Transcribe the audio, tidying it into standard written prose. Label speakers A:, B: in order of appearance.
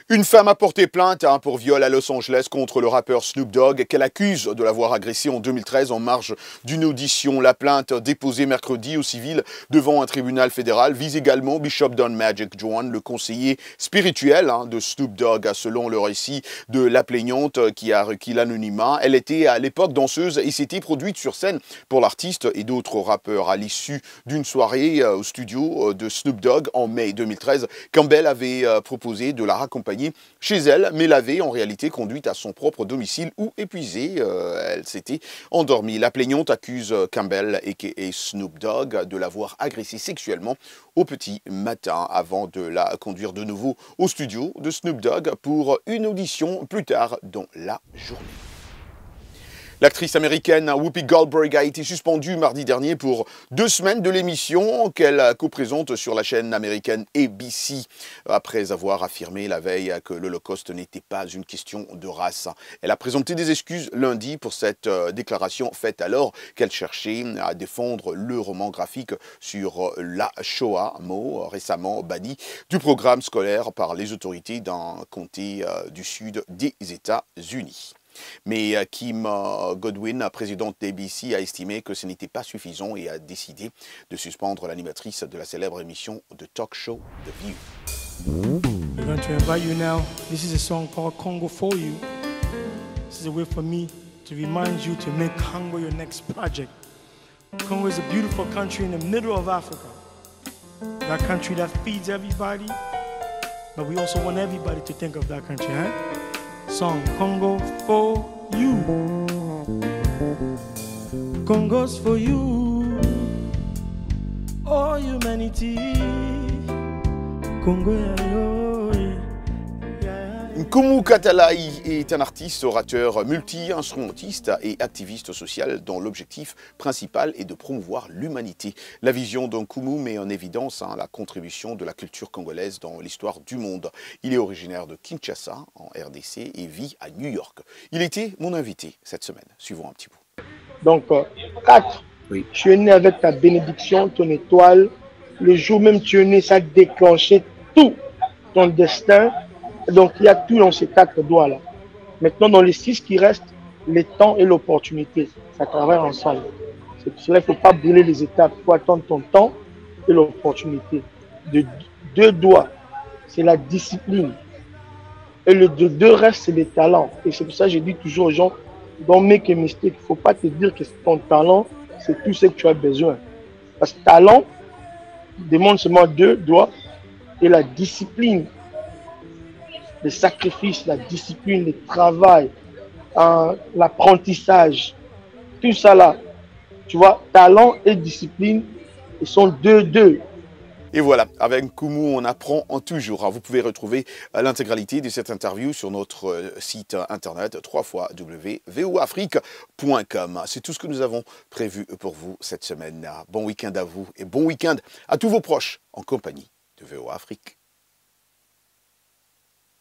A: Une femme a porté plainte pour viol à Los Angeles contre le rappeur Snoop Dogg qu'elle accuse de l'avoir agressé en 2013 en marge d'une audition. La plainte déposée mercredi au civil devant un tribunal fédéral vise également Bishop Don Magic Juan, le conseiller spirituel de Snoop Dogg, selon le récit de la plaignante qui a requis l'anonymat. Elle était à l'époque danseuse et s'était produite sur scène pour l'artiste et d'autres rappeurs. À l'issue d'une soirée au studio de Snoop Dogg en mai 2013, Campbell avait proposé de la raccompagner chez elle, mais l'avait en réalité conduite à son propre domicile où, épuisée, elle s'était endormie. La plaignante accuse Campbell et Snoop Dogg de l'avoir agressée sexuellement au petit matin avant de la conduire de nouveau au studio de Snoop Dogg pour une audition plus tard dans la journée. L'actrice américaine Whoopi Goldberg a été suspendue mardi dernier pour 2 semaines de l'émission qu'elle co-présente sur la chaîne américaine ABC, après avoir affirmé la veille que l'Holocauste n'était pas une question de race. Elle a présenté des excuses lundi pour cette déclaration faite alors qu'elle cherchait à défendre le roman graphique sur la Shoah, mot récemment banni du programme scolaire par les autorités d'un comté du sud des États-Unis. Mais Kim Godwin, présidente d'ABC, a estimé que ce n'était pas suffisant et a décidé de suspendre l'animatrice de la célèbre émission de talk show The View.
B: We're going to invite you now. This is a song called Congo for You. This is a way for me to remind you to make Congo your next project. Congo is a beautiful country in the middle of Africa. That country that feeds everybody, but we also want everybody to think of that country, huh? Song Congo for you. Congo's for you. Oh, humanity. Congo,
A: Nkumu Katalaï est un artiste, orateur, multi-instrumentiste et activiste social dont l'objectif principal est de promouvoir l'humanité. La vision d'Nkumu met en évidence la contribution de la culture congolaise dans l'histoire du monde. Il est originaire de Kinshasa, en RDC, et vit à New York. Il était mon invité cette semaine. Suivons un petit bout.
C: Donc, 4,
A: oui.
C: Tu es né avec ta bénédiction, ton étoile. Le jour même tu es né, ça a déclenché tout ton destin. Donc, il y a tout dans ces 4 doigts-là. Maintenant, dans les 6 qui restent, le temps et l'opportunité, ça travaille ensemble. C'est pour cela qu'il ne faut pas brûler les étapes. Il faut attendre ton temps et l'opportunité. De 2 doigts, c'est la discipline. Et le de 2 restes, c'est le talent. Et c'est pour ça que je dis toujours aux gens, don't make a mistake. Il ne faut pas te dire que ton talent, c'est tout ce que tu as besoin. Parce que talent demande seulement 2 doigts et la discipline. Le sacrifice, la discipline, le travail, l'apprentissage, tout ça là, tu vois, talent et discipline, ils sont 2-2.
A: Et voilà, avec Nkumu, on apprend en toujours. Vous pouvez retrouver l'intégralité de cette interview sur notre site internet www.voafrique.com. C'est tout ce que nous avons prévu pour vous cette semaine. Bon week-end à vous et bon week-end à tous vos proches en compagnie de VOA Afrique.